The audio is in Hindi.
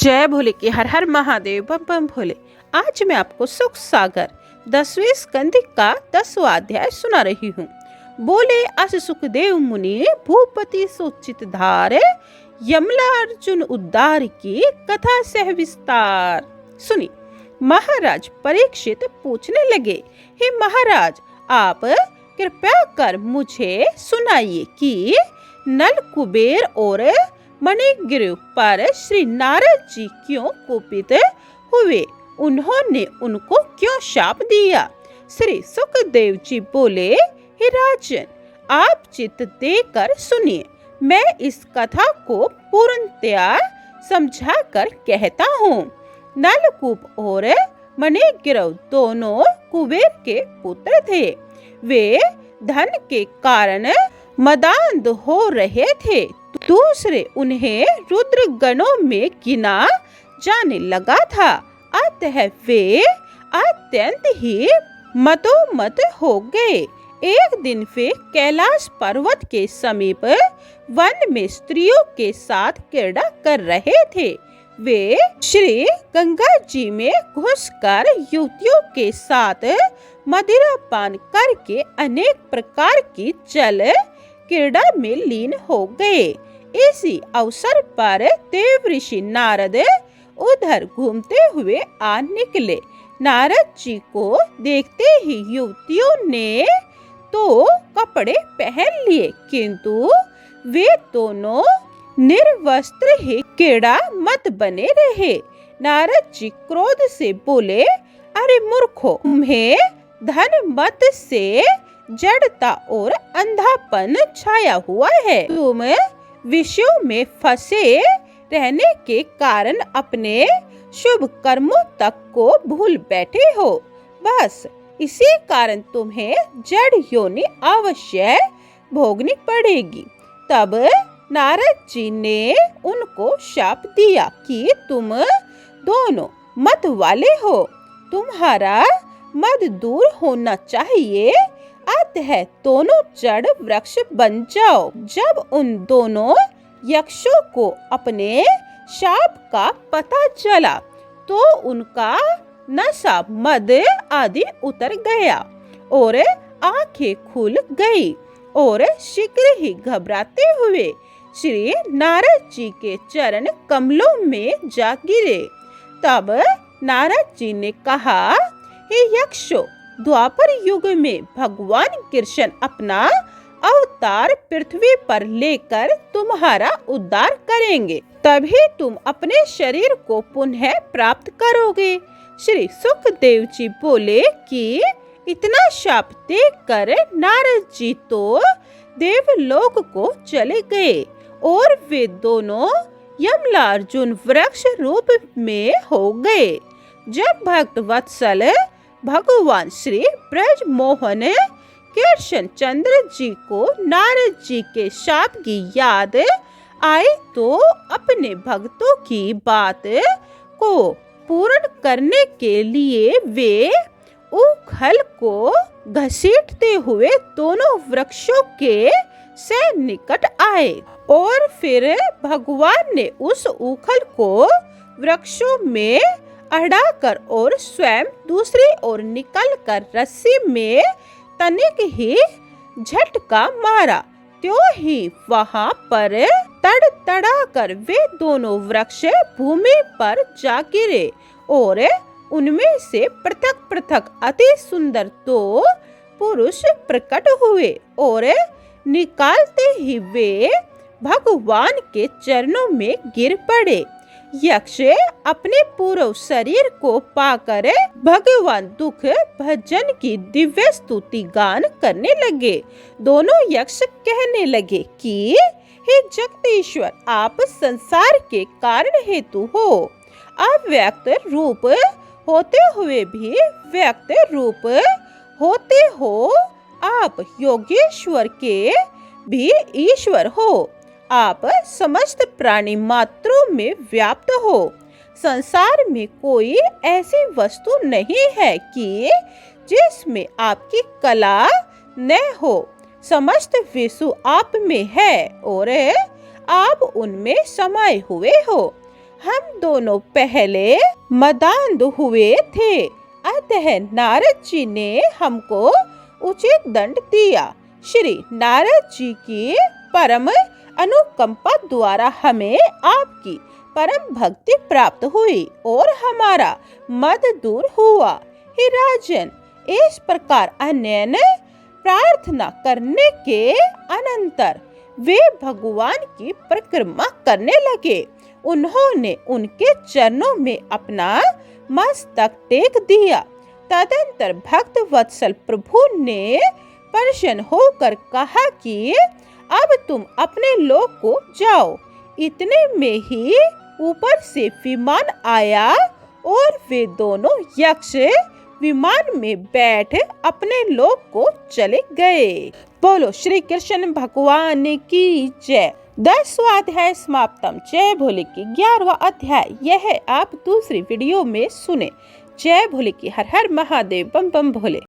जय भोले की हर हर महादेव बम बम भोले। आज मैं आपको सुख सागर 10वें स्कंद का 10वां अध्याय सुना रही हूँ। बोले अस सुखदेव मुनि भूपति सुचित धार, यमला अर्जुन उद्धार की कथा सह विस्तार। सुनी। महाराज परीक्षित पूछने लगे, हे महाराज, आप कृपया कर मुझे सुनाइए कि नल कुबेर और मणिग्रीव पर श्री नारद जी क्यों कुपित हुए, उन्होंने उनको क्यों शाप दिया। श्री सुखदेव जी बोले, हे राजन, आप चित्त देकर सुनिए, मैं इस कथा को पूर्णतया समझाकर कहता हूँ। नलकूप और मणिग्रीव दोनों कुबेर के पुत्र थे। वे धन के कारण मदान्ध हो रहे थे। दूसरे उन्हें रुद्र गणों में गिना जाने लगा था। अतः वे अत्यंत ही मतोमत हो गए। एक दिन वे कैलाश पर्वत के समीप वन में स्त्रियों के साथ क्रीड़ा कर रहे थे। वे श्री गंगा जी में घुसकर युवतियों के साथ मदिरा पान करके अनेक प्रकार की जल क्रीड़ा में लीन हो गए। इसी अवसर पर देव ऋषि नारद उधर घूमते हुए आ निकले। नारद जी को देखते ही युवतियों ने तो कपड़े पहन लिए, किंतु वे दोनों निर्वस्त्र ही क्रीड़ा मत बने रहे। नारद जी क्रोध से बोले, अरे मूर्खों, तुम्हें धन मत से जड़ता और अंधापन छाया हुआ है। तुम विषयों में फंसे रहने के कारण अपने शुभ कर्मों तक को भूल बैठे हो। बस इसी कारण तुम्हें जड़ योनि अवश्य भोगनी पड़ेगी। तब नारद जी ने उनको शाप दिया कि तुम दोनों मत वाले हो, तुम्हारा मद दूर होना चाहिए, अतः दोनों जड़ वृक्ष बन जाओ। जब उन दोनों यक्षों को अपने शाप का पता चला तो उनका नशा मद आदि उतर गया और आंखें खुल गई और शीघ्र ही घबराते हुए श्री नारद जी के चरण कमलों में जा गिरे। तब नारद जी ने कहा, हे यक्षों, द्वापर युग में भगवान कृष्ण अपना अवतार पृथ्वी पर लेकर तुम्हारा उद्धार करेंगे, तभी तुम अपने शरीर को पुनः प्राप्त करोगे। श्री सुखदेव जी बोले कि इतना शाप देकर नारद जी तो देवलोक को चले गए और वे दोनों यमलार्जुन वृक्ष रूप में हो गए। जब भक्त वत्सल भगवान श्री ब्रज मोहन कृष्ण चंद्र जी को नारद जी के शाप की याद आई तो अपने भक्तों की बात को पूर्ण करने के लिए वे उखल को घसीटते हुए दोनों वृक्षों के से निकट आए और फिर भगवान ने उस उखल को वृक्षों में अड़ाकर और स्वयं दूसरी ओर निकलकर रस्सी में तनिक ही झटका मारा। त्यों ही वहां पर तड़तड़ाकर वे दोनों वृक्ष भूमि पर जा गिरे और उनमें से पृथक पृथक अति सुंदर दो पुरुष प्रकट हुए और निकालते ही वे भगवान के चरणों में गिर पड़े। यक्ष अपने पूर्व शरीर को पाकर भगवान दुख भजन की दिव्य स्तुति गान करने लगे। दोनों यक्ष कहने लगे कि हे जगदीश्वर, आप संसार के कारण हेतु हो। अव्यक्त रूप होते हुए भी व्यक्त रूप होते हो। आप योगेश्वर के भी ईश्वर हो। आप समस्त प्राणी मात्रों में व्याप्त हो। संसार में कोई ऐसी वस्तु नहीं है कि जिसमें आपकी कला न हो। समस्त विश्व आप में है और आप उनमें समाये हुए हो। हम दोनों पहले मदान्ध हुए थे, अतः नारद जी ने हमको उचित दंड दिया। श्री नारद जी की परम अनुकंपा द्वारा हमें आपकी परम भक्ति प्राप्त हुई और हमारा मद दूर हुआ। हे राजन, इस प्रकार अन्य प्रार्थना करने के अनंतर वे भगवान की परिक्रमा करने लगे। उन्होंने उनके चरणों में अपना मस्तक टेक दिया। तदंतर भक्त वत्सल प्रभु ने प्रसन्न होकर कहा कि अब तुम अपने लोक को जाओ। इतने में ही ऊपर से विमान आया और वे दोनों यक्ष विमान में बैठ अपने लोक को चले गए। बोलो श्री कृष्ण भगवान की जय। 10वां अध्याय समाप्तम। जय भोले की 11वां अध्याय यह आप दूसरी वीडियो में सुने। जय भोले की। हर हर महादेव। बम बम भोले।